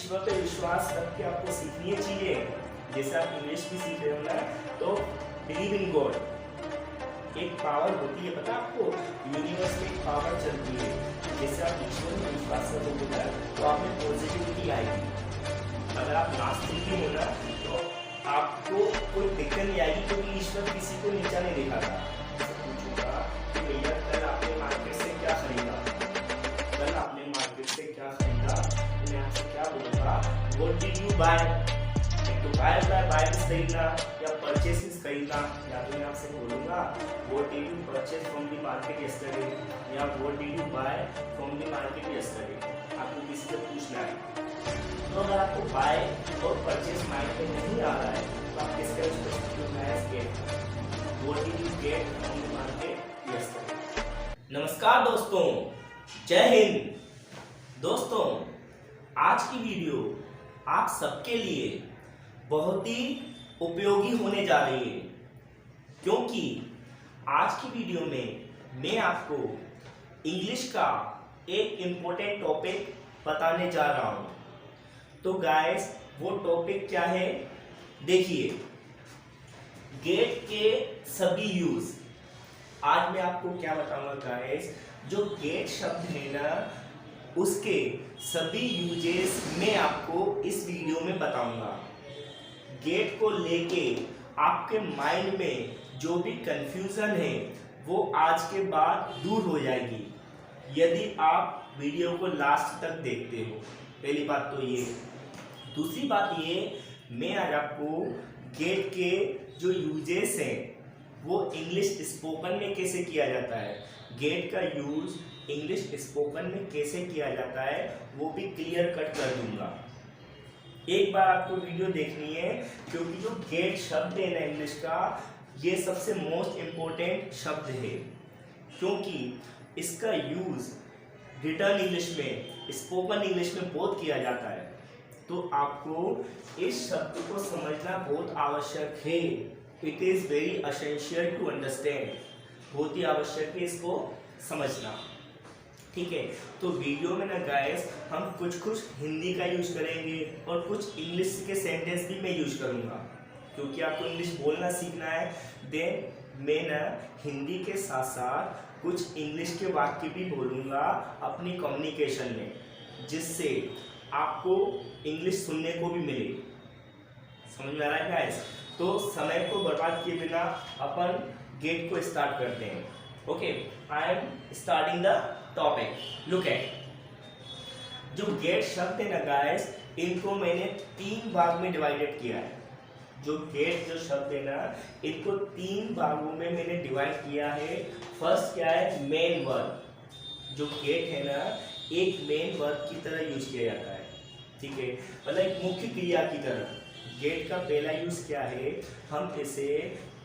ईश्वर पे विश्वास रख के आपको सीखनी है चीजें, जैसे आप इंग्लिश भी सीख रहे हो ना, तो बिलीव इन गॉड। एक पावर होती है, पता आपको, यूनिवर्स में एक पावर चलती है। जैसे आप ईश्वर में विश्वास करोगे ना, तो आप में पॉजिटिविटी आएगी। अगर आप नास्तिक भी हो ना, तो आपको कोई दिक्कत नहीं आएगी, क्योंकि ईश्वर किसी को नीचा नहीं दिखाता। पूछूंगा कि भैया कल आपने मार्केट से क्या खरीदा, कल आपने मार्केट से क्या खरीदा, तो मैं आपसे क्या बोलूंगा, व्हाट डिड यू बाय। एक तो बाय होता है, बाय खरीदना या परचेसेस खरीदना, या तो मैं आपसे बोलूंगा what did you purchase from the market yesterday, या what did you buy from the market yesterday. आपको किसी से पूछना है। तो अगर आपको बाय और परचेज माइंड में नहीं आ रहा है, तो आप किसका यूज कर सकते हो, match get. What did you get from the market yesterday. नमस्कार दोस्तों, जय हिंद। दोस्तों, आज की वीडियो आप सबके लिए बहुत ही उपयोगी होने जा रही है, क्योंकि आज की वीडियो में मैं आपको इंग्लिश का एक इम्पोर्टेंट टॉपिक बताने जा रहा हूं। तो गाइस, वो टॉपिक क्या है, देखिए, गेट के सभी यूज। आज मैं आपको क्या बताऊंगा गाइस, जो गेट शब्द है ना, उसके सभी यूजेस मैं आपको इस वीडियो में बताऊंगा। गेट को लेके आपके माइंड में जो भी कंफ्यूजन है, वो आज के बाद दूर हो जाएगी, यदि आप वीडियो को लास्ट तक देखते हो। पहली बात तो ये। दूसरी बात ये, मैं आज आपको गेट के जो यूजेस हैं, वो इंग्लिश स्पोकन में कैसे किया जाता है, गेट का यूज इंग्लिश स्पोकन में कैसे किया जाता है, वो भी क्लियर कट कर दूंगा। एक बार आपको वीडियो देखनी है, क्योंकि जो गेट शब्द है ना इंग्लिश का, ये सबसे मोस्ट इम्पोर्टेंट शब्द है, क्योंकि इसका यूज रिटर्न इंग्लिश में, स्पोकन इंग्लिश में बहुत किया जाता है। तो आपको इस शब्द को समझना बहुत आवश्यक है। It is very essential to understand. बहुत ही आवश्यक है इसको समझना, ठीक है। तो वीडियो में ना गाइस, हम कुछ हिंदी का यूज करेंगे और कुछ इंग्लिश के सेंटेंस भी मैं यूज करूंगा, क्योंकि आपको इंग्लिश बोलना सीखना है। देन मैं ना हिंदी के साथ साथ कुछ इंग्लिश के वाक्य भी बोलूंगा अपनी कम्युनिकेशन में, जिससे आपको इंग्लिश सुनने को भी मिले। समझ में आ रहा है गाइस? तो समय को बर्बाद किए बिना अपन गेट को स्टार्ट करते हैं। Okay, I am starting the topic. Look at, जो गेट शब्द है ना गाइस, इनको मैंने 3 भाग में डिवाइडेड किया है। जो गेट जो शब्द है ना, इनको 3 भागों में मैंने डिवाइड किया है। फर्स्ट क्या है, मेन वर्ब। जो गेट है ना, एक मेन वर्ब की तरह यूज किया जाता है, ठीक है, मतलब एक मुख्य क्रिया की तरह। गेट का पहला यूज क्या है, हम इसे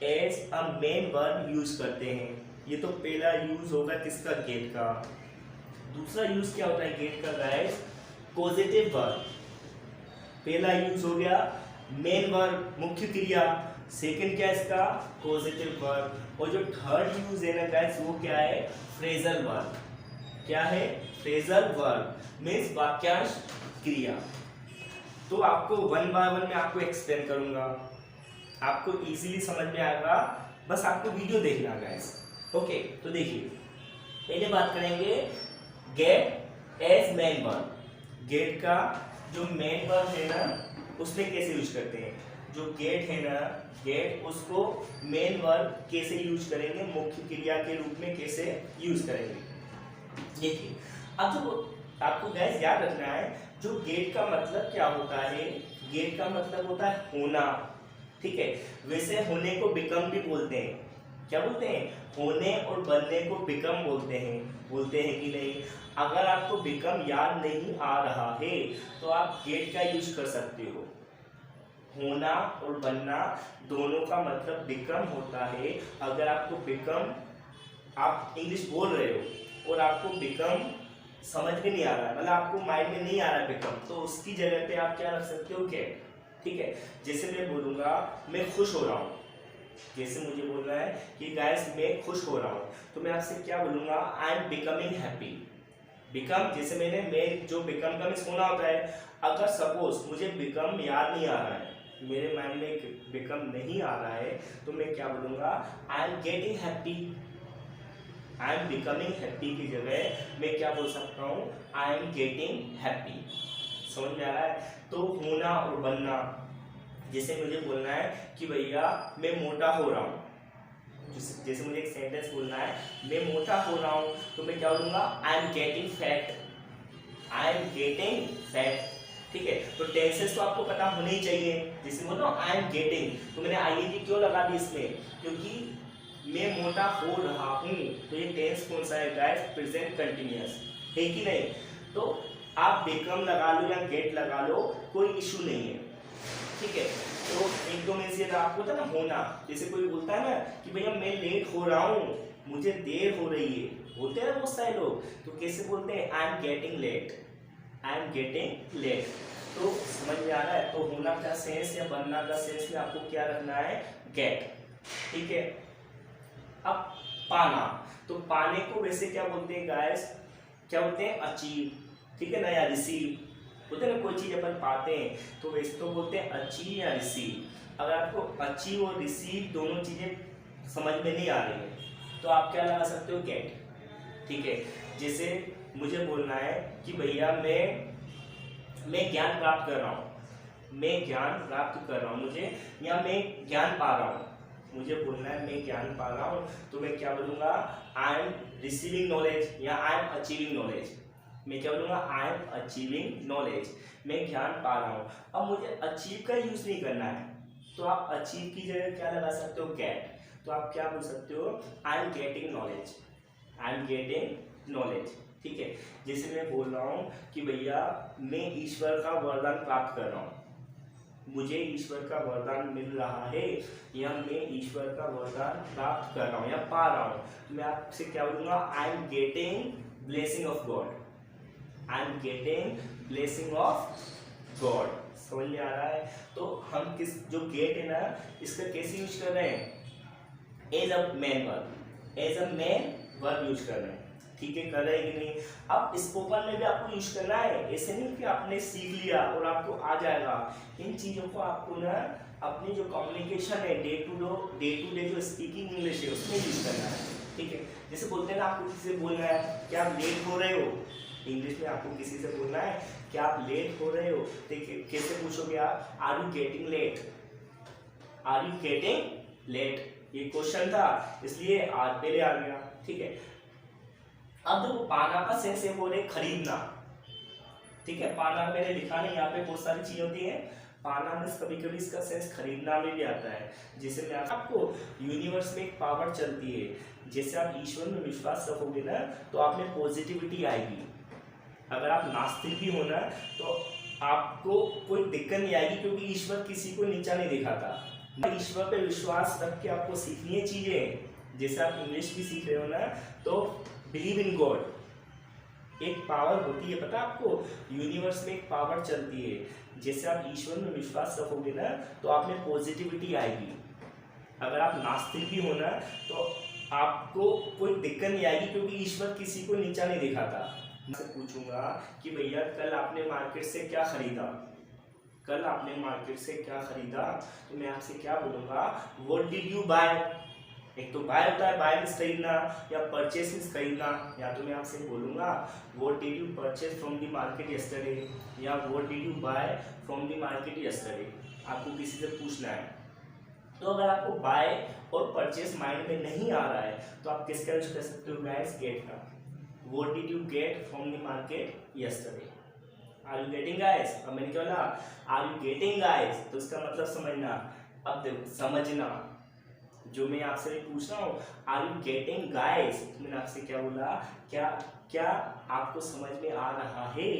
as a main verb use करते हैं। ये तो पहला यूज होगा किसका, गेट का। दूसरा यूज क्या होता है गेट का गाइस, पॉजिटिव वर्ब। पहला यूज हो गया मेन वर्ब, मुख्य क्रिया। सेकंड क्या है इसका, पॉजिटिव वर्ब। और जो थर्ड यूज है ना गाइस, वो क्या है, फ्रेजल वर्ब। क्या है, फ्रेजल वर्ब मीन्स वाक्यांश क्रिया। तो आपको वन बाय वन में आपको एक्सप्लेन करूंगा, आपको इजीली समझ में आएगा, बस आपको वीडियो देखना गाइस। ओके, तो देखिए, पहले बात करेंगे get as main verb. Get का जो मेन वर्ब है ना, उसमें कैसे यूज करते हैं। जो गेट है ना, गेट, उसको मेन वर्ब कैसे यूज करेंगे, मुख्य क्रिया के रूप में कैसे यूज करेंगे। देखिए, अब जो आपको गैस याद रखना है, जो गेट का मतलब क्या होता है, गेट का मतलब होता है होना, ठीक है। वैसे होने को बिकम भी बोलते हैं। क्या बोलते हैं, होने और बनने को बिकम बोलते हैं कि नहीं। अगर आपको बिकम याद नहीं आ रहा है, तो आप गेट का यूज कर सकते हो। होना और बनना दोनों का मतलब बिकम होता है। अगर आपको बिकम, आप इंग्लिश बोल रहे हो और आपको बिकम समझ में नहीं आ रहा है, मतलब आपको माइंड में नहीं आ रहा है बिकम, तो उसकी जगह पे आप क्या रख सकते हो, गेट, ठीक है। जैसे मैं बोलूंगा मैं खुश हो रहा हूँ, जैसे मुझे बोलना है कि गाइस मैं खुश हो रहा हूँ, तो मैं आपसे क्या बोलूंगा, I am becoming happy. Become, जैसे मैं जो बिकम का मैं सुना होता है, अगर सपोज मुझे बिकम याद नहीं आ रहा है, मेरे माइंड में बिकम नहीं आ रहा है, तो मैं क्या बोलूँगा, आई am getting happy. I am becoming happy की जगह मैं क्या बोल सकता हूँ, आई एम गेटिंग हैप्पी। समझ में आ रहा है? तो होना और बनना, जैसे मुझे बोलना है कि भैया मैं मोटा हो रहा हूँ, जैसे मुझे एक सेंटेंस बोलना है मैं मोटा हो रहा हूँ, तो मैं क्या बोलूँगा, आई am getting fat. I am getting fat. ठीक है, तो टेंसेस तो आपको पता होने ही चाहिए। जैसे बोलो आई एम गेटिंग, तो मैंने आईएनजी क्यों लगा दी इसमें, क्योंकि मैं मोटा हो रहा हूँ, तो ये टेंस कौन सा है गाइस, प्रेजेंट कंटिन्यूअस है कि नहीं। तो आप बिकम लगा लो या गेट लगा लो, कोई इशू नहीं है। ठीक है, तो एक दो में से आपको होता है ना होना, जैसे कोई बोलता है ना कि भैया मैं लेट हो रहा हूँ, मुझे देर हो रही है, होते हैं बहुत सारे लोग, तो कैसे बोलते हैं, I am getting late. I am getting late. तो समझ में आ रहा है? तो होना का सेंस या बनना का सेंस में आपको क्या रखना है, गेट। ठीक है, अब पाना, तो पाने को वैसे क्या बोलते हैं गाइस, क्या बोलते हैं, अचीव। ठीक है ना, या रिसीव बोलते हैं ना, कोई चीज अपन पाते हैं तो वैसे तो बोलते हैं अचीव या रिसीव। अगर आपको अचीव और रिसीव दोनों चीजें समझ में नहीं आ रही है, तो आप क्या लगा सकते हो, गेट। ठीक है, जैसे मुझे बोलना है कि भैया मैं ज्ञान प्राप्त कर रहा हूँ, मैं ज्ञान प्राप्त कर रहा हूँ मुझे, या मैं ज्ञान पा रहा हूँ, मुझे बोलना है मैं ज्ञान पा रहा हूँ, तो मैं क्या बोलूँगा, आई एम रिसीविंग नॉलेज या आई एम अचीविंग नॉलेज। मैं क्या बोलूँगा, आई एम अचीविंग नॉलेज, मैं ज्ञान पा रहा हूँ। अब मुझे अचीव का यूज़ नहीं करना है, तो आप अचीव की जगह क्या लगा सकते हो, गेट। तो आप क्या बोल सकते हो, आई am getting knowledge. I am getting knowledge. ठीक है, जैसे मैं बोल रहा हूँ कि भैया मैं ईश्वर का वरदान प्राप्त कर रहा हूँ, मुझे ईश्वर का वरदान मिल रहा है, या मैं ईश्वर का वरदान प्राप्त कर रहा हूँ या पा रहा हूँ, तो मैं आपसे क्या बोलूँगा, आई am getting blessing of God. I am getting blessing of God. समझ में आ रहा है? तो हम किस जो गेट है ना, इसका कैसे यूज कर रहे हैं, as a main verb, as a main verb use कर रहे हैं। ठीक है, कर रहे हैं कि नहीं। अब स्पोकन में भी आपको यूज करना है, ऐसे नहीं कि आपने सीख लिया और आपको आ जाएगा। इन चीजों को आपको ना अपनी जो कम्युनिकेशन है, डे टू डे जो स्पीकिंग इंग्लिश है, उसमें यूज करना है। ठीक है, जैसे बोलते हैं ना, आपको किसी से बोलना है कि आप लेट हो रहे हो, इंग्लिश में आपको किसी से बोलना है कि आप लेट हो रहे हो, तो कैसे पूछोगे आप, are you getting late. Are you getting late, ये क्वेश्चन था इसलिए आज पहले आ गया। ठीक है, अब देखो पाना का सेंस है, बोले खरीदना। ठीक है, पाना मैंने लिखा नहीं, यहाँ पे बहुत सारी चीजें होती हैं। पाना में कभी कभी इसका सेंस खरीदना में भी आता है। जैसे मैं आपको, यूनिवर्स में एक पावर चलती है, जैसे आप ईश्वर में विश्वास रखोगे ना, तो आप में पॉजिटिविटी आएगी। अगर आप नास्तिक भी हो ना, तो आपको कोई दिक्कत नहीं आएगी, क्योंकि ईश्वर किसी को नीचा नहीं दिखाता। ईश्वर पे विश्वास रख के आपको सीखनी है चीजें। जैसे आप इंग्लिश भी सीख रहे हो ना, तो बिलीव इन गॉड। एक पावर होती है, पता आपको, यूनिवर्स में एक पावर चलती है। जैसे आप ईश्वर में विश्वास रखोगे ना, तो आप में पॉजिटिविटी आएगी। अगर आप नास्तिक भी हो ना, तो आपको कोई दिक्कत नहीं आएगी, क्योंकि ईश्वर किसी को नीचा नहीं दिखाता। मैं पूछूंगा कि भैया कल आपने मार्केट से क्या खरीदा, कल आपने मार्केट से क्या खरीदा, तो मैं आपसे क्या बोलूंगा, व्हाट डिड यू बाय। एक तो बाय होता है, बाय मींस खरीदना, या परचेस मींस खरीदना। या तो मैं आपसे बोलूंगा, what did you purchase from the market yesterday, या what did you buy from the market yesterday. आपको किसी से पूछना है। तो अगर आपको बाय और परचेस माइंड में नहीं आ रहा है, तो आप किसका यूज कर सकते हो गाइस, गेट का। What did you get from the market yesterday? Are you getting guys? अब मैंने क्या बोला, Are you getting guys? तो इसका मतलब समझना। अब देखो समझना, जो मैं आपसे पूछ रहा हूँ, Are you getting guys? मैंने आपसे क्या बोला, क्या आपको समझ में आ रहा है,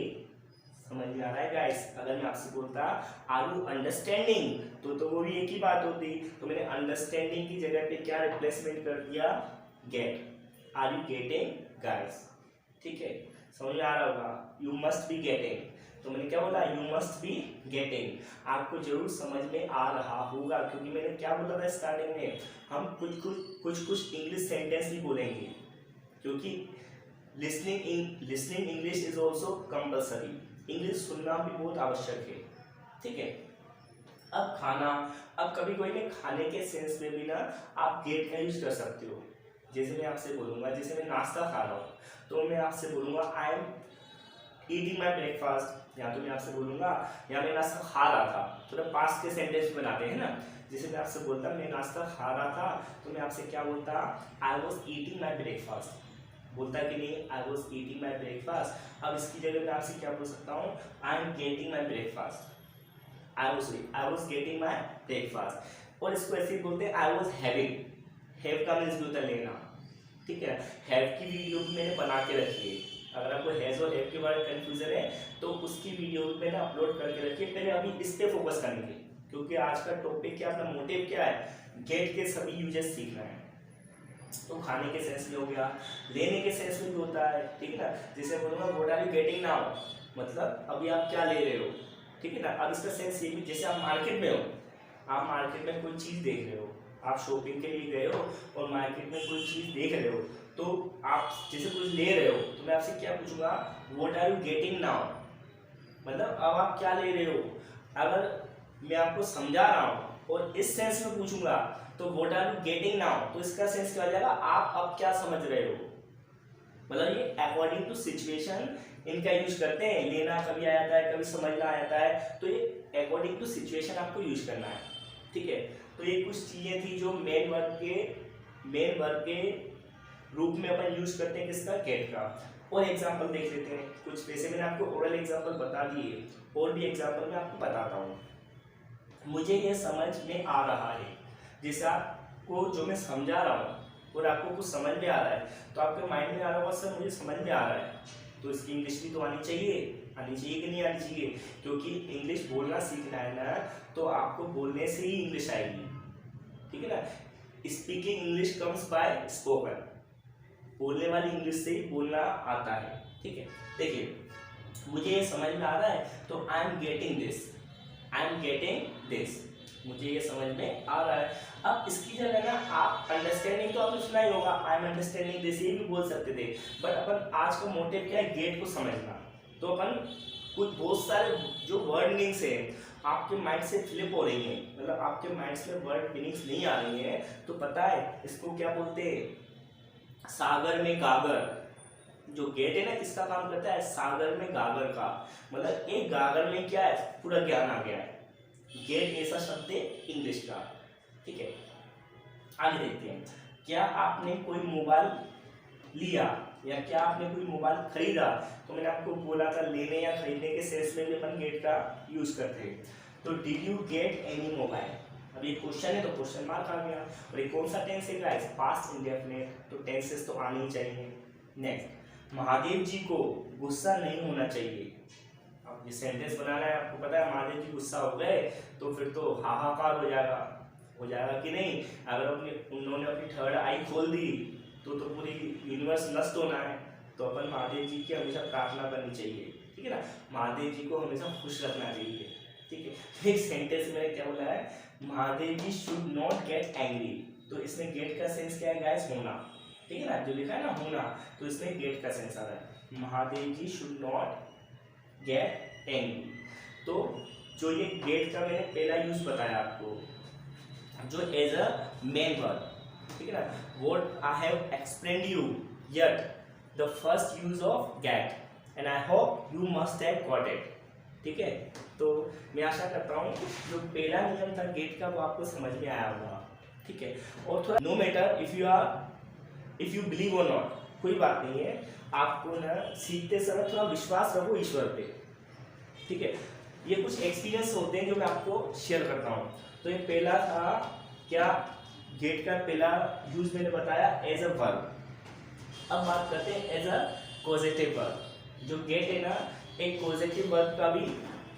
समझ में आ रहा है गाइस। अगर मैं आपसे बोलता Are you understanding, तो वो भी एक ही बात होती। तो मैंने अंडरस्टैंडिंग की जगह पे क्या रिप्लेसमेंट कर दिया, gate. Are you getting guys? ठीक है, समझ में आ रहा होगा, यू मस्ट बी गेटिंग। तो मैंने क्या बोला, यू मस्ट बी गेटिंग। आपको जरूर समझ में आ रहा होगा, क्योंकि मैंने क्या बोला था स्टार्टिंग में, हम कुछ इंग्लिश सेंटेंस भी बोलेंगे, क्योंकि listening English is also compulsory, English सुनना भी बहुत आवश्यक है, ठीक है। अब खाना, अब कभी कोई ने खाने के सेंस में भी ना आप गेट का यूज कर सकते हो। जैसे मैं आपसे बोलूंगा, जैसे मैं नाश्ता खा रहा हूँ तो मैं आपसे बोलूंगा I am eating my breakfast, या तो मैं आपसे बोलूंगा या मैं नाश्ता खा रहा था, थोड़ा पास्ट के सेंटेंस बनाते हैं ना। जैसे मैं आपसे बोलता मैं नाश्ता खा रहा था तो मैं आपसे क्या बोलता, I was eating my breakfast, बोलता कि नहीं I was eating my breakfast. अब इसकी जगह मैं आपसे क्या बोल सकता हूँ, आई am getting my breakfast, I was getting my breakfast. और इसको ऐसे बोलते हैं आई वॉज हैविंग, हैव का मीन्स होता है लेना, ठीक है। हैव की वीडियो भी मैंने बना के रखी है, अगर आपको हैज और हैव के बारे में कंफ्यूजन है तो उसकी वीडियो भी मैंने अपलोड करके रखी है। पहले अभी इस पे फोकस करेंगे क्योंकि आज का टॉपिक क्या, अपना मोटिव क्या है, गेट के सभी यूजेस सीखना है। तो खाने के सेंस में हो गया, लेने के सेंस में भी होता है, ठीक है ना। जैसे बोलूँगा what are you getting now, मतलब अभी आप क्या ले रहे हो, ठीक है ना। अब इसका सेंस ये भी, जैसे आप मार्केट में हो, आप मार्केट में कोई चीज़ देख रहे हो, आप शॉपिंग के लिए गए हो और मार्केट में कोई चीज़ देख रहे हो, तो आप जैसे कुछ ले रहे हो तो मैं आपसे क्या पूछूंगा, what are you getting now, मतलब अब आप क्या ले रहे हो। अगर मैं आपको समझा रहा हूँ और इस सेंस में पूछूंगा तो what are you getting now, तो इसका सेंस क्या हो जाएगा, आप अब क्या समझ रहे हो। मतलब ये अकॉर्डिंग टू सिचुएशन इनका यूज करते हैं, लेना कभी आ जाता है, कभी समझना आ जाता है, तो ये अकॉर्डिंग टू सिचुएशन आपको यूज करना है, ठीक है। तो ये कुछ चीजें थी जो मेन वर्ब के रूप में अपन यूज करते हैं किसका, गेट का। और एग्जांपल देख लेते हैं कुछ, वैसे मैंने आपको ओरल एग्जांपल बता दिए, और भी एग्जांपल मैं आपको बताता हूँ। मुझे ये समझ में आ रहा है, जैसे आपको जो मैं समझा रहा हूँ और आपको कुछ समझ में आ रहा है तो आपके माइंड में आ रहा होगा सर मुझे समझ में आ रहा है, तो इसकी इंग्लिश भी तो आनी चाहिए कि नहीं आनी चाहिए, क्योंकि इंग्लिश बोलना सीखना है ना तो आपको बोलने से ही इंग्लिश आएगी, ठीक है ना। Speaking English comes by spoken, बोलने वाली इंग्लिश से ही बोलना आता है, ठीक है। देखिए मुझे ये समझ में आ रहा है तो आई एम गेटिंग दिस, मुझे ये समझ में आ रहा है। अब इसकी जगह ना आप अंडरस्टैंडिंग तो आपने सुना ही होगा, आई एम अंडरस्टैंडिंग दिस, ये भी बोल सकते थे, बट अपन आज का मोटिव क्या है, गेट को समझना। तो अपन कुछ बहुत सारे जो वर्ड मीनिंग्स है आपके माइंड से फ्लिप हो रही है, मतलब आपके माइंड में वर्ड मीनिंग्स नहीं आ रही है, तो पता है इसको क्या बोलते हैं, सागर में गागर। जो गेट है ना किसका काम करता है, सागर में गागर का, मतलब एक गागर में क्या है, पूरा ज्ञान आ गया है। गेट ऐसा शब्द है इंग्लिश का, ठीक है। आगे देखते हैं, क्या आपने कोई मोबाइल लिया या क्या आपने कोई मोबाइल खरीदा, तो मैंने आपको बोला था लेने या खरीदने के सेंस में भी अपन गेट का यूज करते हैं। तो did you get any mobile, अब ये क्वेश्चन है तो क्वेश्चन मार्क आ गया, और ये कौन सा टेंस है गाइस, पास्ट इंडेफिनिट, तो टेंसेस तो आने ही चाहिए। नेक्स्ट, महादेव जी को गुस्सा नहीं होना चाहिए। अब ये सेंटेंस बनाना है, आपको पता है महादेव जी गुस्सा हो गए तो फिर तो हाहाकार हो जाएगा कि नहीं। अगर उन्होंने अपनी थर्ड आई खोल दी तो पूरी यूनिवर्स नष्ट होना है, तो अपन महादेव जी की हमेशा प्रार्थना करनी चाहिए, ठीक है ना। महादेव जी को हमेशा खुश रखना चाहिए, ठीक है। एक सेंटेंस में क्या बोला है, महादेव जी शुड नॉट गेट एंग्री, तो इसमें गेट का सेंस क्या है गाइस, होना, ठीक है ना, जो लिखा है ना होना, तो इसमें गेट का सेंस आ रहा है, महादेव जी शुड नॉट गेट एंग्री। तो जो ये गेट का मैंने पहला यूज बताया आपको, जो एज अ मेन वर्ब, ठीक है ना, what I have explained you yet the first use of get and I hope you must have got it, ठीक है। तो मैं आशा करता हूँ जो पहला नियम था गेट का वो आपको समझ में आया होगा, ठीक है। और थोड़ा no matter if you believe or not, कोई बात नहीं है, आपको ना सीखते समय थोड़ा विश्वास रखो ईश्वर पे, ठीक है। ये कुछ एक्सपीरियंस होते हैं जो मैं आपको शेयर करता हूँ। तो ये पहला था क्या, गेट का पहला यूज मैंने बताया एज अ वर्ब। अब बात करते हैं एज अ पॉजिटिव वर्ब। जो गेट है ना एक पॉजिटिव वर्ब का भी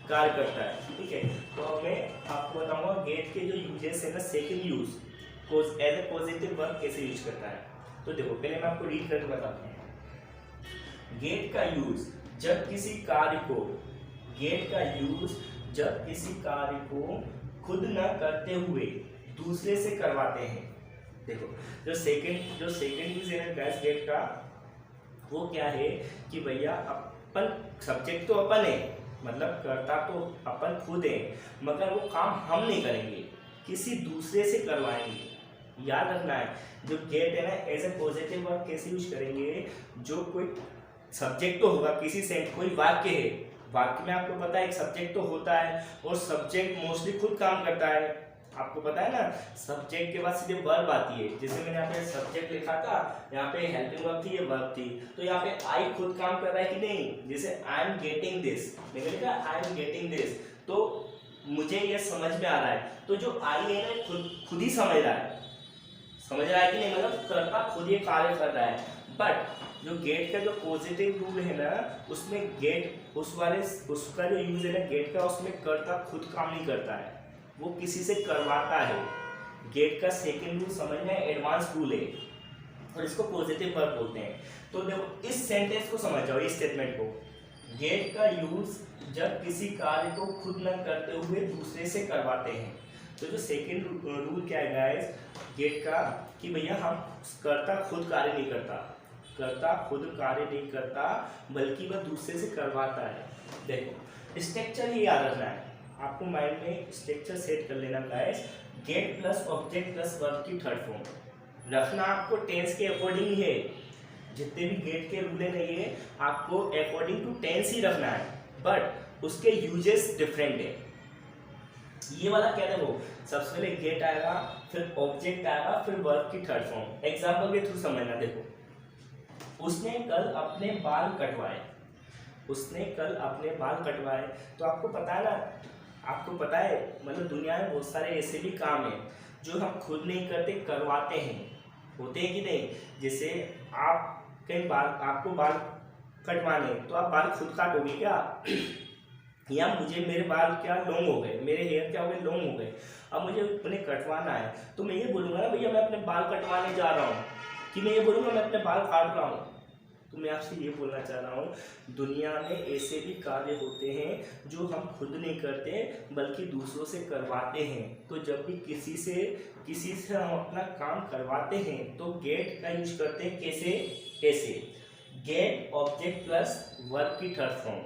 कार्य करता है, ठीक है। तो मैं आपको बताऊंगा गेट के जो यूजेस है ना, second use as a positive verb कैसे यूज करता है। तो देखो पहले मैं आपको रीड करके बताता हूँ। गेट का यूज जब किसी कार्य को खुद न करते हुए दूसरे से करवाते हैं। देखो जो सेकंड यूज है ना गैस गेट का, वो क्या है कि भैया अपन सब्जेक्ट तो अपन है, मतलब कर्ता तो अपन खुद है, मगर वो काम हम नहीं करेंगे, किसी दूसरे से करवाएंगे। याद रखना है, जो गेट है ना एज ए पॉजिटिव वर्ब कैसे यूज करेंगे, जो कोई सब्जेक्ट तो होगा, किसी से कोई वाक्य है, वाक्य में आपको पता है एक सब्जेक्ट तो होता है और सब्जेक्ट मोस्टली खुद काम करता है, आपको पता है ना। सब्जेक्ट के बाद सीधे वर्ब आती है, जैसे मैंने यहाँ पे सब्जेक्ट लिखा था, यहाँ पे हेल्पिंग वर्ब थी, ये वर्ब थी, तो यहाँ पे आई खुद काम कर रहा है कि नहीं, जैसे आई एम गेटिंग दिस, मैंने लिखा आई एम गेटिंग दिस, तो मुझे ये समझ में आ रहा है, तो जो आई है ना खुद ही समझ रहा है, समझ रहा है कि नहीं, मतलब कर्ता खुद ये कार्य कर रहा है। बट जो गेट का जो पॉजिटिव रूल है ना, उसमें गेट उसका जो यूज है ना गेट का, उसमें कर्ता खुद काम नहीं करता है, वो किसी से करवाता है। गेट का सेकंड रूल समझना है, एडवांस रूल है, और इसको पॉजिटिव वर्ब बोलते हैं। तो देखो इस सेंटेंस को समझ जाओ, इस स्टेटमेंट को, गेट का यूज जब किसी कार्य को खुद न करते हुए दूसरे से करवाते हैं। तो जो सेकंड रूल क्या है गाइस गेट का, कि भैया हम कर्ता खुद कार्य नहीं करता, कर्ता खुद कार्य नहीं करता, बल्कि वह दूसरे से करवाता है। देखो स्ट्रक्चर ही याद रखना है आपको, माइंड में स्ट्रक्चर सेट कर लेना guys, gate plus object plus verb की थर्ड फॉर्म रखना आपको टेंस के अकॉर्डिंग ही है, जितने भी गेट के रूल है ये आपको अकॉर्डिंग टू टेंस ही रखना है, बट उसके यूजेस डिफरेंट है। ये वाला क्या देखो, सबसे पहले गेट आएगा, फिर ऑब्जेक्ट आएगा, फिर वर्ब की थर्ड फॉर्म। एग्जांपल के थ्रू समझना, देखो उसने कल अपने बाल कटवाए, उसने कल अपने बाल कटवाए, तो आपको पता है ना, आपको पता है मतलब दुनिया में बहुत सारे ऐसे भी काम हैं जो हम खुद नहीं करते, करवाते हैं, होते हैं कि नहीं। जैसे आप कहीं बाल, आपको बाल कटवाने, तो आप बाल खुद काटोगे क्या या मुझे मेरे बाल क्या लॉन्ग हो गए, मेरे हेयर क्या हो गए, लॉन्ग हो गए, अब मुझे उन्हें कटवाना है, तो मैं ये बोलूँगा ना भैया मैं अपने बाल कटवाने जा रहा हूँ, कि मैं ये बोलूँगा मैं अपने बाल काट रहा हूँ। तो मैं आपसे ये बोलना चाह रहा हूँ, दुनिया में ऐसे भी कार्य होते हैं जो हम खुद नहीं करते बल्कि दूसरों से करवाते हैं। तो जब भी किसी से हम अपना काम करवाते हैं तो गेट का यूज करते हैं, कैसे, ऐसे गेट ऑब्जेक्ट प्लस वर्ब की थर्ड फॉर्म,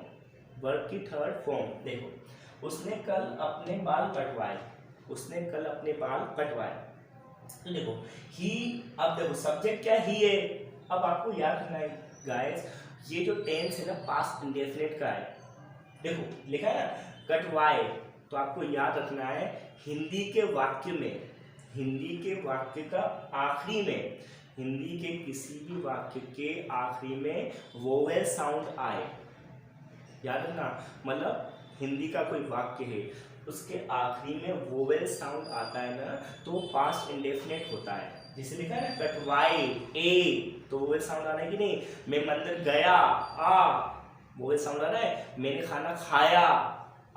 वर्ब की थर्ड फॉर्म। देखो उसने कल अपने बाल कटवाए, उसने कल अपने बाल कटवाए, तो देखो ही, अब देखो सब्जेक्ट क्या ही है, अब आपको याद रखना है गाइस, ये जो टेंस है ना पास्ट इंडेफिनिट का है, देखो लिखा है ना कटवाए, तो आपको याद रखना है हिंदी के वाक्य में, हिंदी के वाक्य का आखिरी में, हिंदी के किसी भी वाक्य के आखिरी में वोवेल साउंड आए, याद रखना, मतलब हिंदी का कोई वाक्य है उसके आखिरी में वोवेल साउंड आता है ना, तो वो पास्ट इंडेफिनिट होता है। जैसे लिखा है ना कटवाए ए, तो वोवेल साउंड आ रहा है कि नहीं, मैं मंदिर गया आ, वोवेल साउंड आ रहा है, मैंने खाना खाया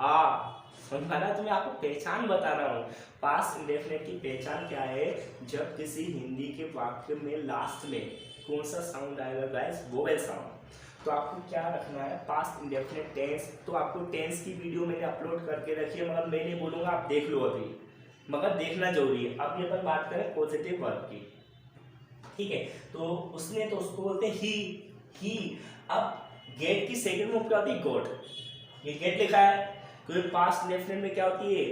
आ, समझ पा रहा है। तो मैं आपको पहचान बता रहा हूँ, पास्ट इंडेफिनिट की पहचान क्या है, जब किसी हिंदी के वाक्य में लास्ट में कौन सा साउंड आएगा गाइस, वोवेल साउंड। तो आपको क्या रखना है, पास्ट इंडेफिनिट टेंस। तो आपको टेंस की वीडियो मैंने अपलोड करके रखी है, मगर मैं नहीं बोलूँगा आप देख लो अभी, मगर देखना जरूरी है। अब ये अपन बात करें पॉजिटिव वर्ब की, ठीक है। तो उसने, तो उसको बोलते हैं ही। अब गेट की सेकंड फॉर्म क्या होती है, गॉट, ये गेट लिखा है, कोई पास्ट इंडेफिनिट में क्या होती है,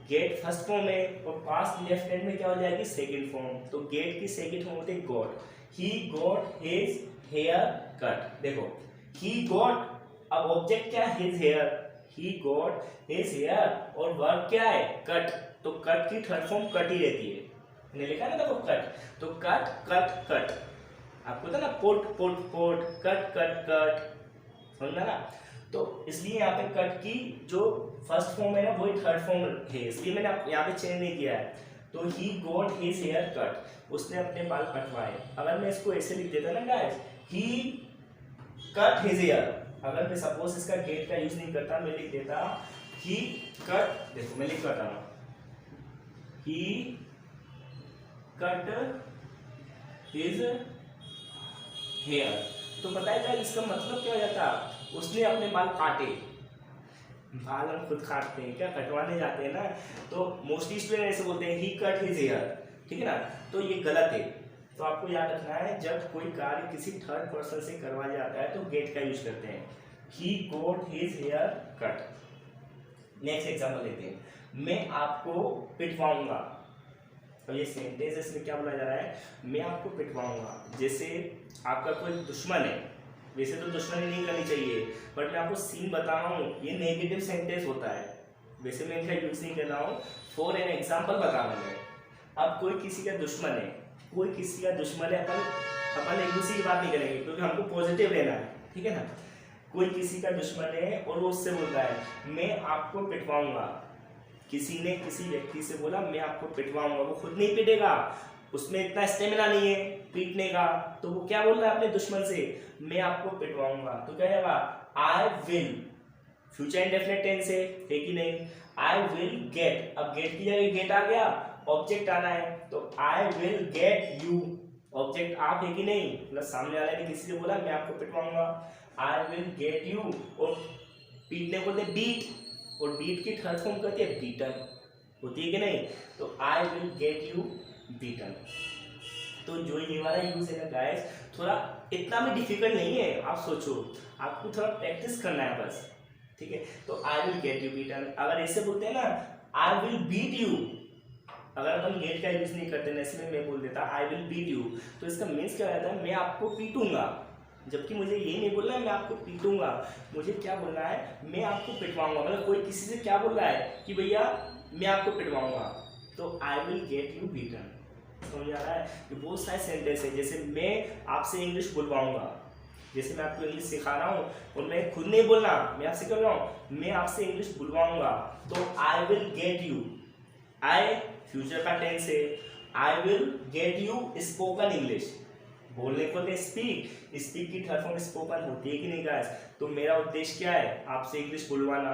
गेट फर्स्ट फॉर्म है, और पास्ट इंडेफिनिट में क्या हो जाएगी, सेकंड फॉर्म। तो गेट की सेकंड फॉर्म होती है got, he got his hair cut. देखो ही गॉट, अब ऑब्जेक्ट क्या है, his hair, he got his hair, और वर्ब क्या है, कट, तो कट की थर्ड फॉर्म कट ही रहती है, मैंने लिखा है ना देखो कट, तो कट कट कट, आपको पता ना put put put, cut cut cut, समझना ना। तो इसलिए यहाँ पे कट की जो फर्स्ट फॉर्म है ना वही थर्ड फॉर्म है, इसलिए मैंने यहाँ पे चेंज नहीं किया है। तो he got his hair cut, उसने अपने बाल कटवाए। अगर मैं इसको ऐसे लिख देता ना गाइस, ही कट हिज हेयर, अगर मैं सपोज इसका गेट का यूज नहीं करता, मैं लिख देता ही कट, देखो मैं लिख करता हूँ, ही कट हिज हेयर, तो पता है क्या इसका मतलब क्या हो जाता, उसने अपने बाल काटे। बाल हम खुद काटते हैं क्या, कटवाने जाते हैं ना, तो मोस्टली स्टूडेंट ऐसे बोलते हैं ही कट हिज हेयर, ठीक है ना, तो ये गलत है। तो आपको याद रखना है, जब कोई कार्य किसी थर्ड पर्सन से करवाया जाता है तो गेट का यूज करते हैं। He got his hair cut. Next example लेते हैं, मैं आपको पिटवाऊंगा। तो ये सेंटेंस इसमें क्या बोला जा रहा है, मैं आपको पिटवाऊंगा। जैसे आपका कोई दुश्मन है, वैसे तो दुश्मनी नहीं करनी चाहिए, बट मैं आपको सीन बता रहा हूँ, ये नेगेटिव सेंटेंस होता है, वैसे मैं इनका यूज नहीं कर रहा हूँ, फॉर एन एग्जाम्पल बता रहा हूँ मैं। अब कोई किसी का दुश्मन है, कोई किसी का दुश्मन है, अपन एक दूसरे की बात नहीं करेंगे क्योंकि हमको पॉजिटिव रहना है, ठीक है ना। कोई किसी का दुश्मन है और वो उससे बोल रहा है मैं आपको पिटवाऊंगा। किसी ने किसी व्यक्ति से बोला मैं आपको पिटवाऊंगा, वो खुद नहीं पिटेगा, उसमें इतना स्टेमिना नहीं है पीटने का, तो वो क्या बोल रहा है अपने दुश्मन से, मैं आपको पिटवाऊंगा। तो क्या होगा, I will, future indefinite tense है कि नहीं, आई विल गेट। अब गेट की जगह गेट आ गया, ऑब्जेक्ट आना है, तो I will get you, object आप है कि नहीं, मतलब सामने वाले ने किसी से बोला मैं आपको पिटवाऊंगा, आई विल गेट यू। और पीटने बोलते बीट, और बीट की थर्ड फॉर्म करती है बीटन, होती है कि नहीं, तो I will get you beaten. तो जो ये वाला यूज है ना गाइस, थोड़ा इतना भी डिफिकल्ट नहीं है, आप सोचो, आपको थोड़ा प्रैक्टिस करना है बस, ठीक है। तो I will get you beaten, अगर ऐसे बोलते हैं ना आई विल बीट यू, अगर अपन गेट का यूज नहीं करते ना, इसमें मैं बोल देता आई विल बीट यू, तो इसका मीन्स क्या रहता है, मैं आपको पीटूंगा, जबकि मुझे ये नहीं बोलना है मैं आपको पीटूंगा, मुझे क्या बोलना है, मैं आपको पिटवाऊंगा। मतलब कोई किसी से क्या बोल रहा है कि भैया मैं आपको पिटवाऊंगा, तो I will get you beaten. समझ आ रहा है, ये बहुत सारे सेंटेंस है, जैसे मैं आपसे इंग्लिश बुलवाऊंगा, जैसे मैं आपको इंग्लिश सिखा रहा हूँ और मैं खुद नहीं बोलना, मैं आपसे कर रहा हूँ मैं आपसे इंग्लिश बुलवाऊंगा, तो I will get you, I future का टेंस है, आई will get you spoken English, बोलने को तो स्पीक, स्पीक की थर्ड फॉर्म स्पोकन होती है कि नहीं गाइस। तो मेरा उद्देश्य क्या है, आपसे इंग्लिश बुलवाना,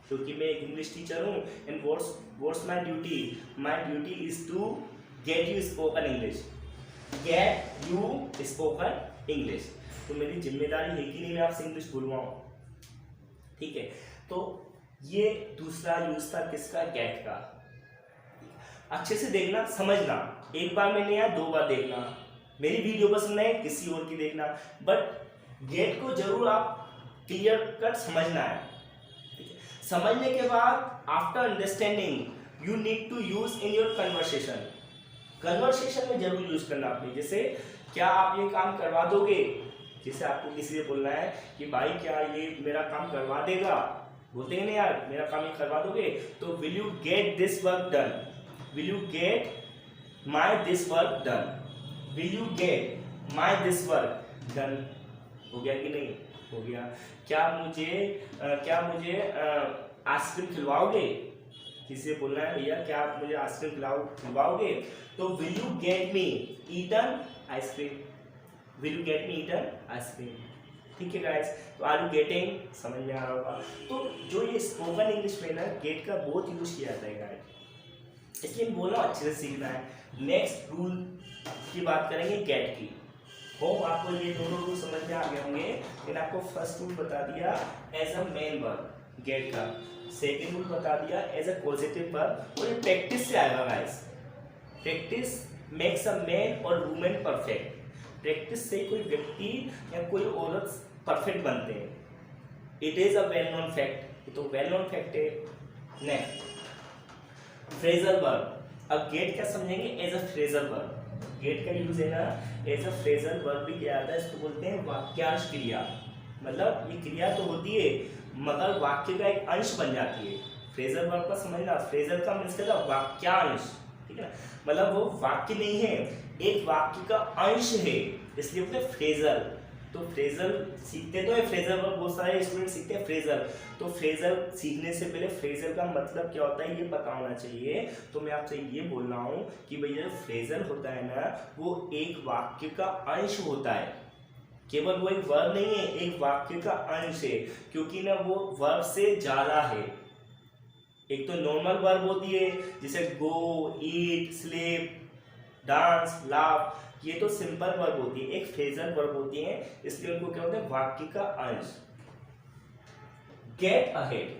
क्योंकि मैं एक इंग्लिश टीचर हूँ, and what's my duty, my duty is to get you spoken English, get you spoken English. तो मेरी जिम्मेदारी है कि नहीं मैं आपसे इंग्लिश बुलवाऊं, ठीक है। तो ये दूसरा यूज था किसका, गेट का। अच्छे से देखना, समझना, एक बार में नहीं आया, दो बार देखना, मेरी वीडियो पसंद है किसी और की देखना, बट गेट को जरूर आप क्लियर कट समझना है, ठीक है। समझने के बाद after understanding you need to use in your conversation, conversation में जरूर यूज करना आपने। जैसे क्या आप ये काम करवा दोगे, जैसे आपको किसी से बोलना है कि भाई क्या ये मेरा काम करवा देगा, बोलते हैं ना यार मेरा काम ये करवा दोगे, तो will you get this work done, will you get my this work done, will you get my this work done. हो गया कि नहीं, हो गया। क्या मुझे आइसक्रीम खिलवाओगे, किसी से बोलना है भैया क्या आप मुझे आइसक्रीम खिलवाओगे, तो will you get me eaten ice cream, will you get me eaten ice cream, ठीक है गाइस। तो आर यू गेटिंग, समझ में आ रहा होगा। तो जो ये स्पोकन इंग्लिश में ना गेट का बहुत यूज किया जाता है गाइस, इसलिए बोलना अच्छे से सीखना है। नेक्स्ट रूल की बात करेंगे गेट की। होप आपको ये दोनों रूल समझ में आ गए होंगे। मैंने आपको फर्स्ट रूल बता दिया as a main verb get का, सेकेंड रूल बता दिया एज अ पॉजिटिव वर्ब, और ये प्रैक्टिस से आएगा guys. Practice makes a man और वुमेन परफेक्ट, प्रैक्टिस से कोई व्यक्ति या कोई औरत परफेक्ट बनते हैं। It is a well known fact, ये तो वेल नोन फैक्ट है। नेक्स्ट फ्रेजल वर्ब, अब गेट क्या समझेंगे as a phrasal verb. Get का यूज है ना एज अ फ्रेजल वर्ब भी किया जाता है, इसको बोलते हैं वाक्यांश क्रिया। मतलब ये क्रिया तो होती है मगर वाक्य का एक अंश बन जाती है। फ्रेजल वर्ब का समझना, फ्रेजल का मीन्स क्या, वाक्यांश, ठीक है ना, मतलब वो वाक्य नहीं है, एक वाक्य का अंश है, इसलिए बोलते हैं फ्रेजल। तो फ्रेजल सीखते तो है, फ्रेजल वर्ब बहुत सारे स्टूडेंट सीखते हैं फ्रेजल। तो फ्रेजल सीखने से पहले फ्रेजल का मतलब क्या होता है ये पता होना चाहिए। तो मैं आपसे ये बोल रहा हूँ कि भैया फ्रेजल होता है ना, वो एक वाक्य का अंश होता है, केवल वो एक वर्ब नहीं है, एक वाक्य का अंश है, क्योंकि ना वो वर्ब से ज्यादा है। एक तो नॉर्मल वर्ब होती है जैसे गो, ईट, स्लीप, डांस, लाफ, ये तो सिंपल वर्ब होती है। एक फ्रेजल वर्ब होती है, इसलिए उनको क्या होता है वाक्य का अंश। गेट अहेड,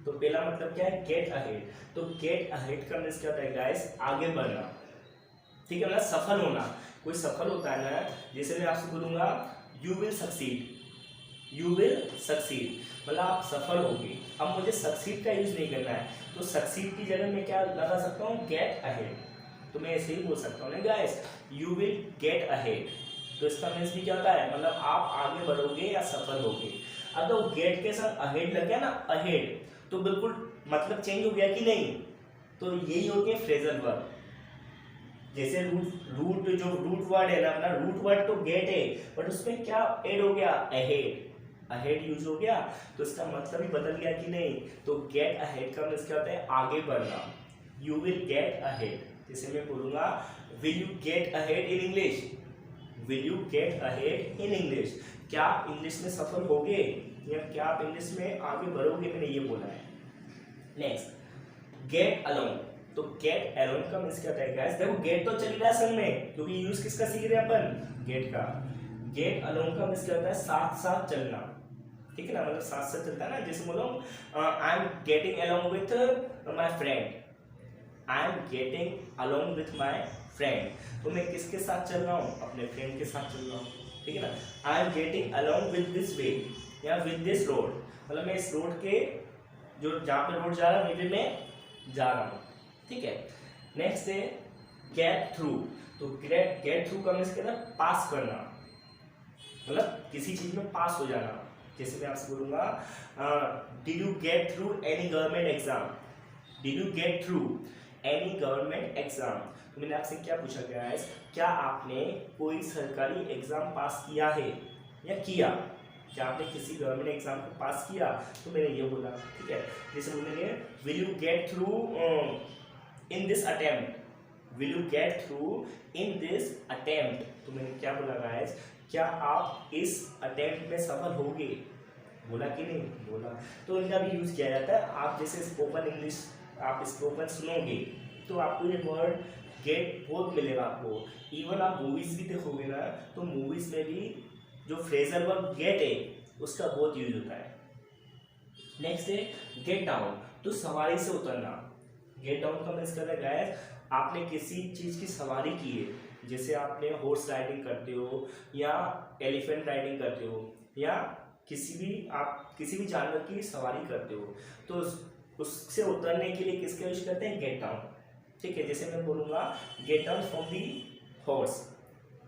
तो पहला मतलब क्या है गेट अहेड। तो गेट अहेड का मीन्स क्या होता है गाइस, आगे बढ़ना। ठीक है, मतलब सफल होना। कोई सफल होता है ना, जैसे मैं आपसे बोलूंगा you will succeed, you will succeed मतलब आप सफल होगे। अब मुझे सक्सीड का यूज नहीं करना है, तो सक्सीड की जगह मैं क्या लगा सकता हूँ, गेट अहेड। तो मैं ऐसे ही बोल सकता हूँ ना guys, you will get ahead. तो इसका मीन्स भी क्या होता है, मतलब आप आगे बढ़ोगे या सफल होगे। अब तो गेट के साथ अहेड लग गया ना, अहेड, तो बिल्कुल मतलब चेंज हो गया कि नहीं। तो यही हो गया फ्रेजल वर्ब। जैसे रूट जो रूट वर्ड है ना अपना, रूट वर्ड तो गेट है, बट उसमें क्या ऐड हो गया, अहेड, अहेड यूज हो गया, तो इसका मतलब ही बदल गया कि नहीं। तो गेट अहेड का मीन्स क्या होता है, आगे बढ़ना। यू विल गेट अहेड, जैसे मैं बोलूंगा will you get ahead in English, will you get ahead in English, क्या आप इंग्लिश में सफल होगे या क्या आप इंग्लिश में आगे बढ़ोगे, मैंने ये बोला है। Next, get along. तो गेट अलोंग का मीन्स क्या होता है गाइस, देखो गेट तो चल रहा है संग में, क्योंकि यूज किसका सीख रहे हैं अपन, गेट का। गेट अलोंग का मीन्स क्या होता है, साथ साथ चलना, ठीक है ना, मतलब साथ साथ चलता है ना। जैसे बोलो आई am getting along with my friend, I am getting along with my friend, तो मैं किसके साथ चल रहा हूँ, अपने फ्रेंड के साथ चल रहा हूँ, ठीक है ना। आई am getting along with this way या विथ दिस रोड, मतलब मैं इस रोड के जो जहाँ पे रोड जा रहा है वहीं पे मैं जा रहा हूँ, ठीक है। नेक्स्ट है गेट थ्रू। तो गेट थ्रू का मीन्स क्या है, पास करना, मतलब किसी चीज में पास हो जाना। जैसे मैं आपसे बोलूंगा did you get through any government exam, did you get through any government exam. तो मैंने आपसे क्या पूछा गया है, क्या आपने कोई सरकारी एग्जाम पास किया है या किया, क्या आपने किसी गवर्नमेंट एग्जाम को पास किया, तो मैंने ये बोला, ठीक है। जैसे बोलेंगे will you get through in this attempt, will you get through in this attempt, तो मैंने क्या बोला गाइस, क्या आप इस अटेम्प्ट में सफल होगे, बोला कि नहीं बोला। तो इनका भी यूज किया जाता है। आप जैसे स्पोकन इंग्लिश आप स्पोकन सुनोगे तो आपको ये वर्ड गेट बहुत मिलेगा आपको। इवन आप मूवीज भी देखोगे ना, तो मूवीज में भी जो फ्रेजल वर्ब गेट है उसका बहुत यूज होता है। नेक्स्ट है गेट डाउन। तो सवारी से उतरना। गेट डाउन का मीन्स क्या है, आपने किसी चीज की सवारी की है, जैसे आपने हॉर्स राइडिंग करते हो या एलिफेंट राइडिंग करते हो या किसी भी जानवर की सवारी करते हो, तो उससे उतरने के लिए किसका यूज करते हैं, गेट डाउन, ठीक है। जैसे मैं बोलूंगा get down from the horse,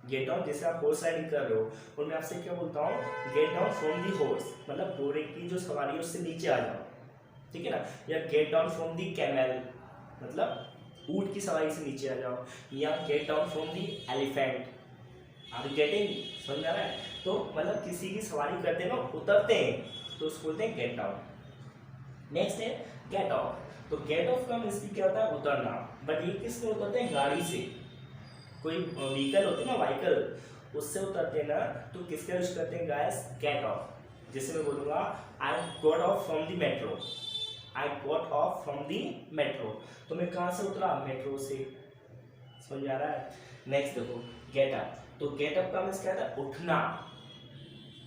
get down, जैसे आप हॉर्स राइडिंग कर रहे हो और मैं आपसे क्या बोलता हूँ, get down from the horse, मतलब घोड़े की जो सवारी है उससे नीचे आ जाओ, ठीक है ना। या get down from the camel, मतलब ऊंट की सवारी से नीचे आ जाओ, या get down from the elephant. आप गेटिंग समझ आ रहा है। तो मतलब किसी की सवारी करते हैं ना, उतरते हैं, तो उसको बोलते हैं गेट डाउन। नेक्स्ट है गेट ऑफ। तो गेट ऑफ का मीन्स क्या होता है, उतरना, बट ये किस में उतरते हैं, गाड़ी से, कोई व्हीकल होती है ना, व्हीकल, उससे उतरते हैं ना, तो किसका यूज करते हैं गाइस, गेट ऑफ। जैसे मैं बोलूंगा I got off from the metro, I got off from the metro, तो मैं कहाँ से उतरा, मेट्रो से, समझ आ रहा है। नेक्स्ट देखो गेट अप। तो गेट अप का मीन्स क्या था, उठना।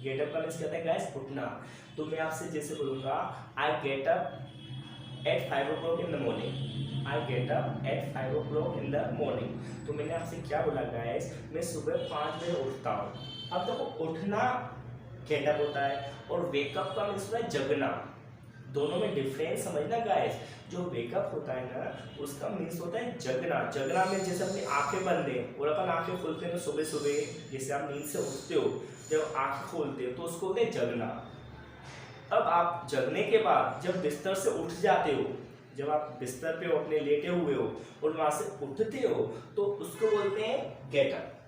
गेट अप का मीन्स क्या है गाइस, उठना। तो मैं आपसे जैसे बोलूंगा I get up at 5 o'clock in the morning, I get up at 5 o'clock in the morning. तो मैंने आपसे क्या बोला गाइस, मैं सुबह 5 बजे उठता हूँ। अब देखो उठना गेट अप होता है और वेकअप का मीन्स होता है जगना। दोनों में डिफरेंस समझना गाइस। जो वेकअप होता है ना, उसका मीन्स होता है जगना। जगना में जैसे अपनी आंखें बंद है और अपन आंखें खोलते हैं तो सुबह सुबह जैसे आप नींद से उठते हो, जब आंखें खोलते हो तो उसको बोलते हैं जगना। अब आप जगने के बाद जब बिस्तर से उठ जाते हो, जब आप बिस्तर पे हो अपने लेटे हुए हो और वहां से उठते हो, तो उसको बोलते हैं गेट अप।